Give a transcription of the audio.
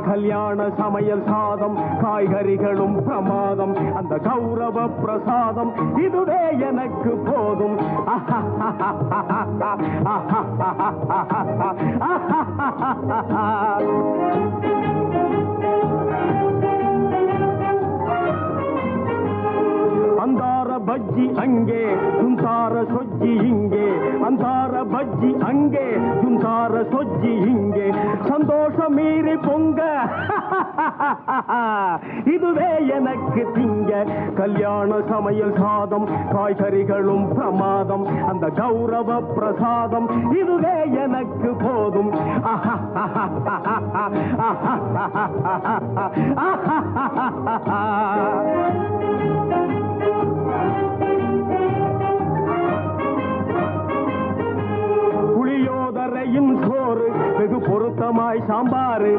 கல்யாண சமையல் சாதம் காய்கறிகளும் பிரமாதம் அந்த கௌரவ பிரசாதம் இதுவே எனக்கு போதும் அந்தார பஜ்ஜி அங்கே சுந்தார சொஜ்ஜி இங்கே அந்தார பஜ்ஜி அங்கே சுந்தார சொஜ்ஜி இங்கே சந்தோஷம் மீறி பொங்க இதுவே எனக்கு திங்க கல்யாண சமையல் சாதம் காய்கறிகளும் பிரமாதம் அந்த கௌரவ பிரசாதம் இதுவே எனக்கு போதும் புளியோதரையும் சோறு வெகு பொருத்தமாய் சாம்பாரு